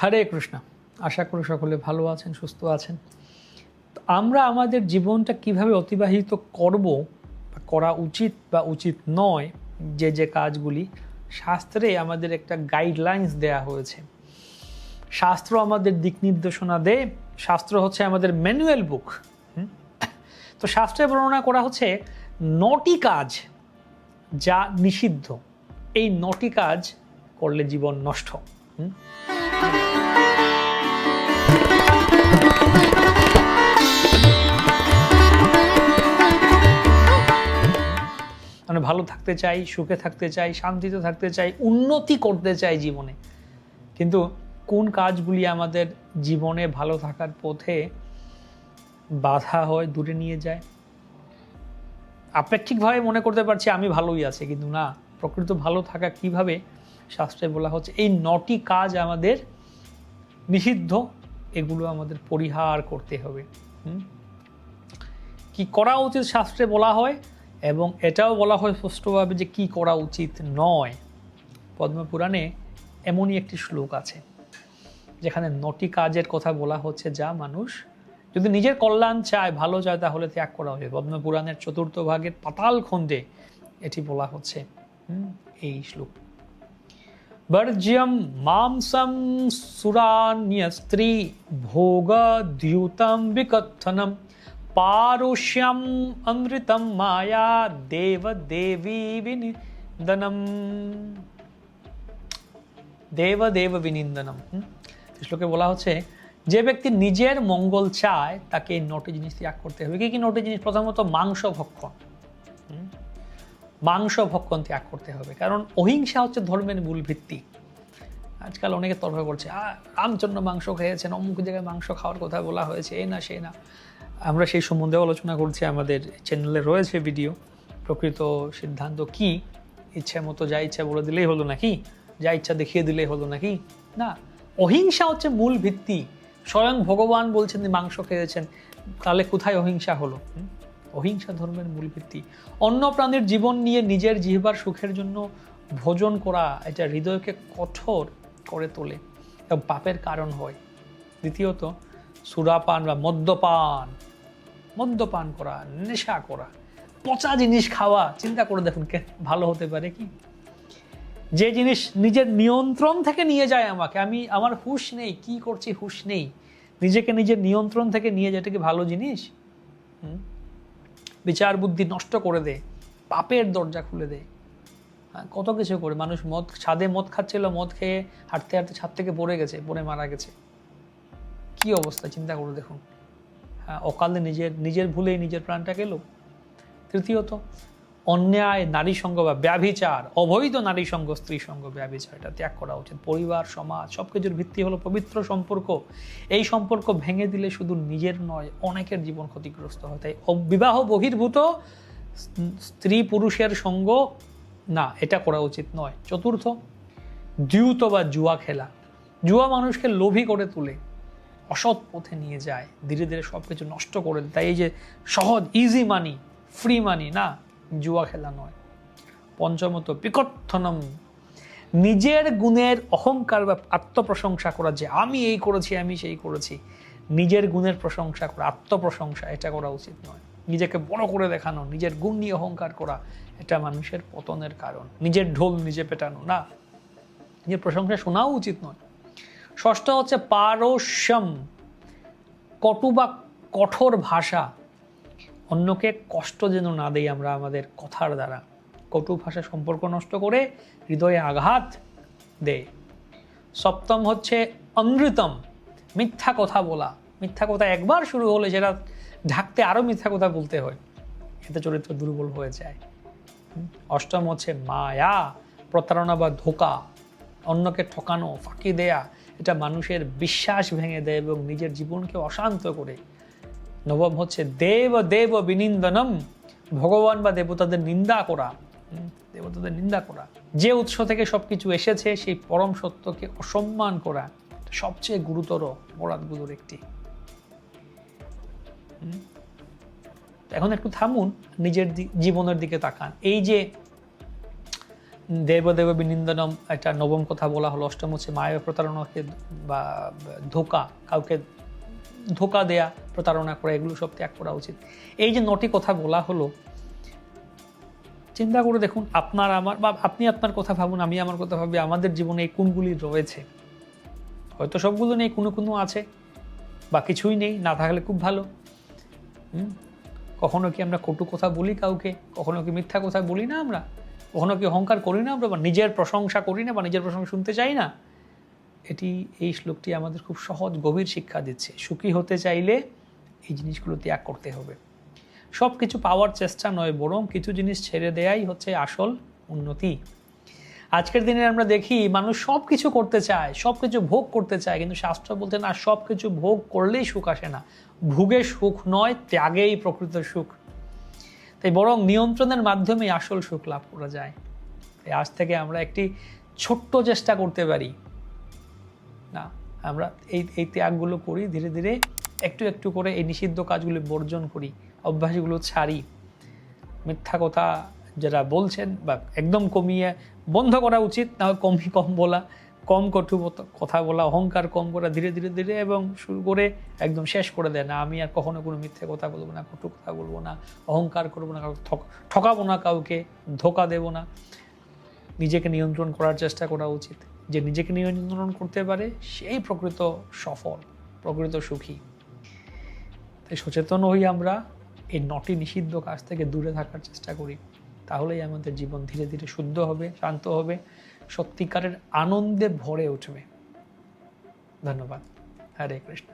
হরে কৃষ্ণ। আশা করি সকলে ভালো আছেন, সুস্থ আছেন। আমরা আমাদের জীবনটা কিভাবে অতিবাহিত করব, করা উচিত বা উচিত নয়, যে কাজগুলি, শাস্ত্রে আমাদের একটা গাইডলাইন্স দেয়া হয়েছে। শাস্ত্র আমাদের দিক নির্দেশনা দেয়। শাস্ত্র হচ্ছে আমাদের ম্যানুয়াল বুক। তো শাস্ত্রে বর্ণনা করা হচ্ছে 9টি কাজ যা নিষিদ্ধ। এই 9টি কাজ করলে জীবন নষ্ট। মানে ভালো থাকতে চাই, সুখে থাকতে চাই, শান্তিতে থাকতে চাই, উন্নতি করতে চাই জীবনে, কিন্তু কোন কাজগুলি আমাদের জীবনে ভালো থাকার পথে বাধা হয়, দূরে নিয়ে যায়। আপেক্ষিকভাবে মনে করতে পারছি আমি ভালোই আছি, কিন্তু না, প্রকৃত ভালো থাকা কিভাবে শাস্ত্রে বলা হচ্ছে এই 9টি কাজ আমাদের নিষিদ্ধ, এগুলো আমাদের পরিহার করতে হবে। কি করা উচিত শাস্ত্রে বলা হয়, এবং এটাও বলা হয় স্পষ্টভাবে যে কি করা উচিত নয়। পদ্মপুরাণে এমনই একটি শ্লোক আছে যেখানে 9টি কাজের কথা বলা হচ্ছে যা মানুষ যদি নিজের কল্যাণ চায়, ভালো চায়, তাহলে ত্যাগ করা উচিত। পদ্মপুরাণের 4th ভাগের পাতাল খণ্ডে এটি বলা হচ্ছে। এই শ্লোক, বর্জ্যম মাংসম সুরান্যস্ত্রী ভোগ দ্যুতম বিকথনম পারুষ্যম অমৃতম মায়া দেব দেবী বিনিন্দনম। দেব দেব বিনিন্দনম। শ্লোকে বলা হচ্ছে যে ব্যক্তি নিজের মঙ্গল চায় তাকে এই 9টি জিনিস ত্যাগ করতে হবে। কি কি 9টি জিনিস? প্রথমত মাংস ভক্ষণ। মাংস ভক্ষণ ত্যাগ করতে হবে, কারণ অহিংসা হচ্ছে ধর্মের মূল ভিত্তি। আজকাল অনেকে তর্ক করছে, রামচন্দ্র মাংস খেয়েছেন, অমুক জায়গায় মাংস খাওয়ার কথা বলা হয়েছে, এই না সেই না। আমরা সেই সম্বন্ধে আলোচনা করছি, আমাদের চ্যানেলে রয়েছে ভিডিও। প্রকৃত সিদ্ধান্ত কি? ইচ্ছা মতো যা ইচ্ছা বলে দিলেই হলো নাকি? যা ইচ্ছা দেখিয়ে দিলেই হলো নাকি? না, অহিংসা হচ্ছে মূল ভিত্তি। স্বয়ং ভগবান বলছেন মাংস খেয়েছেন, তাহলে কোথায় অহিংসা হলো? অহিংসা ধর্মের মূল ভিত্তি। অন্য প্রাণীর জীবন নিয়ে নিজের জিহ্বার সুখের জন্য ভোজন করা, এটা হৃদয়কে কঠোর করে তোলে এবং পাপের কারণ হয়। দ্বিতীয়ত সুরাপান বা মদ্যপান করা, নেশা করা, পচা জিনিস খাওয়া। চিন্তা করে দেখুন ভালো হতে পারে কি? যে জিনিস নিজের নিয়ন্ত্রণ থেকে নিয়ে যায় আমাকে, আমার হুঁশ নেই, কি করছি হুঁশ নেই, নিজেকে নিজের নিয়ন্ত্রণ থেকে নিয়ে যায়, এটা কি ভালো জিনিস? বিচার বুদ্ধি নষ্ট করে দেয়, পাপের দরজা খুলে দেয়। কত কিছু করে মানুষ ছাদে মদ খাচ্ছিল, মদ খেয়ে হাঁটতে হাঁটতে ছাদ থেকে পড়ে মারা গেছে। কি অবস্থা চিন্তা করে দেখুন। অকালে নিজের ভুলেই নিজের প্রাণটা গেল। তৃতীয়ত অন্যায় নারী সঙ্গ বা ব্যভিচার, অবৈধ নারী সঙ্গ, স্ত্রী সঙ্গ, ব্যভিচার, এটা ত্যাগ করা উচিত। পরিবার, সমাজ, সবকিছুর ভিত্তি হলো পবিত্র সম্পর্ক। এই সম্পর্ক ভেঙে দিলে শুধু নিজের নয়, অনেকের জীবন ক্ষতিগ্রস্ত হয়। তাই বিবাহ বহির্ভূত স্ত্রী পুরুষের সঙ্গ না, এটা করা উচিত নয়। চতুর্থ দ্যুত বা জুয়া খেলা। জুয়া মানুষকে লোভী করে তোলে, অসৎ পথে নিয়ে যায়, ধীরে ধীরে সবকিছু নষ্ট করে দেয়। তাই এই যে সহজ ইজি মানি, ফ্রি মানি, না, জুয়া খেলা নয়। পঞ্চমত বিকথনম, নিজের গুণের অহংকার বা আত্মপ্রশংসা করা, যে আমি এই করেছি, আমি সেই করেছি। নিজের গুণের প্রশংসা করা, আত্মপ্রশংসা, এটা করা উচিত নয়। নিজেকে বড় করে দেখানো, নিজের গুণ নিয়ে অহংকার করা, এটা মানুষের পতনের কারণ। নিজের ঢোল নিজে পেটানো, না, নিজের প্রশংসা শোনাও উচিত নয়। ষষ্ঠ হচ্ছে পারস্যম, কটু বা কঠোর ভাষা। অন্যকে কষ্ট যেন না দেই আমরা আমাদের কথার দ্বারা। কটু ভাষা সম্পর্ক নষ্ট করে, হৃদয়ে আঘাত দেয়। সপ্তম হচ্ছে অনৃতম, মিথ্যা কথা বলা। মিথ্যা কথা একবার শুরু হলে সেটা ঢাকতে আরো মিথ্যা কথা বলতে হয়, এতে চরিত্র দুর্বল হয়ে যায়। অষ্টম হচ্ছে মায়া, প্রতারণা বা ধোঁকা, অন্যকে ঠকানো, ফাঁকি দেয়া, এটা মানুষের বিশ্বাস ভেঙে দেয় এবং নিজের জীবনকে অশান্ত করে। নবম হচ্ছে দেব দেব বিনিন্দনম, ভগবান বা দেবতাদের নিন্দা করা। যে উৎস থেকে সবকিছু এসেছে সেই পরম সত্যকে অসম্মান করা সবচেয়ে গুরুতর অপরাধগুলোর একটি। এখন একটু থামুন, নিজের জীবনের দিকে তাকান। এই যে দেব বিনিন্দনম, একটা নবম কথা বলা হলো। অষ্টম হচ্ছে মায়া প্রতারণাকে বা ধোকা, কাউকে ধোকা দেয়া, প্রতারণা করা, এগুলো সব ত্যাগ করা উচিত। এই যে 9টি কথা বলা হলো, চিন্তা করে দেখুন, আপনার আমার বা আপনি আপনার কথা ভাবুন, আমি আমার কথা ভাবি, আমাদের জীবনে এই কোনগুলি রয়েছে? হয়তো সবগুলো নেই, কোনো কোনো আছে, বা কিছুই নেই, না থাকলে খুব ভালো। কখনো কি আমরা কটু কথা বলি কাউকে? কখনো কি মিথ্যা কথা বলি না আমরা? কখনো কি অহংকার করি না আমরা, বা নিজের প্রশংসা করি না, বা নিজের প্রশংসা শুনতে চাই না? এই শ্লোকটি আমাদের খুব সহজ গভীর শিক্ষা দিচ্ছে। সুখী হতে চাইলে এই জিনিসগুলো ত্যাগ করতে হবে। সব কিছু পাওয়ার চেষ্টা নয়, বরং কিছু জিনিস ছেড়ে দেয়াই হচ্ছে আসল উন্নতি। আজকের দিনে আমরা দেখি মানুষ সব কিছু করতে চায়, সব কিছু ভোগ করতে চায়, কিন্তু শাস্ত্র বলতে না, সব কিছু ভোগ করলেই সুখ আসে না। ভোগে সুখ নয়, ত্যাগেই প্রকৃত সুখ। তাই বরং নিয়ন্ত্রণের মাধ্যমে আসল সুখ লাভ করা যায়। তাই আজ থেকে আমরা একটি ছোট্ট চেষ্টা করতে পারি, না আমরা এই ত্যাগগুলো করি, ধীরে ধীরে একটু একটু করে এই নিষিদ্ধ কাজগুলো বর্জন করি, অভ্যাসগুলো ছাড়ি। মিথ্যা কথা যারা বলছেন বা একদম কমিয়ে বন্ধ করা উচিত, না কম বলা, কম কটু কথা বলা, অহংকার কম করা, ধীরে ধীরে ধীরে এবং শুরু করে একদম শেষ করে দেয়, না আমি আর কখনো কোনো মিথ্যে কথা বলবো না, কটু কথা বলবো না, অহংকার করবো না, কাউকে ঠকাবো না, কাউকে ধোকা দেবো না। নিজেকে নিয়ন্ত্রণ করার চেষ্টা করা উচিত। যে নিজেকে নিয়ন্ত্রণ করতে পারে সেই প্রকৃত সফল, প্রকৃত সুখী। তাই সচেতন হই আমরা, এই 9টি নিষিদ্ধ কাজ থেকে দূরে থাকার চেষ্টা করি। তাহলেই আমাদের জীবন ধীরে ধীরে শুদ্ধ হবে, শান্ত হবে, সত্যিকারের আনন্দে ভরে উঠবে। ধন্যবাদ। হরে কৃষ্ণ।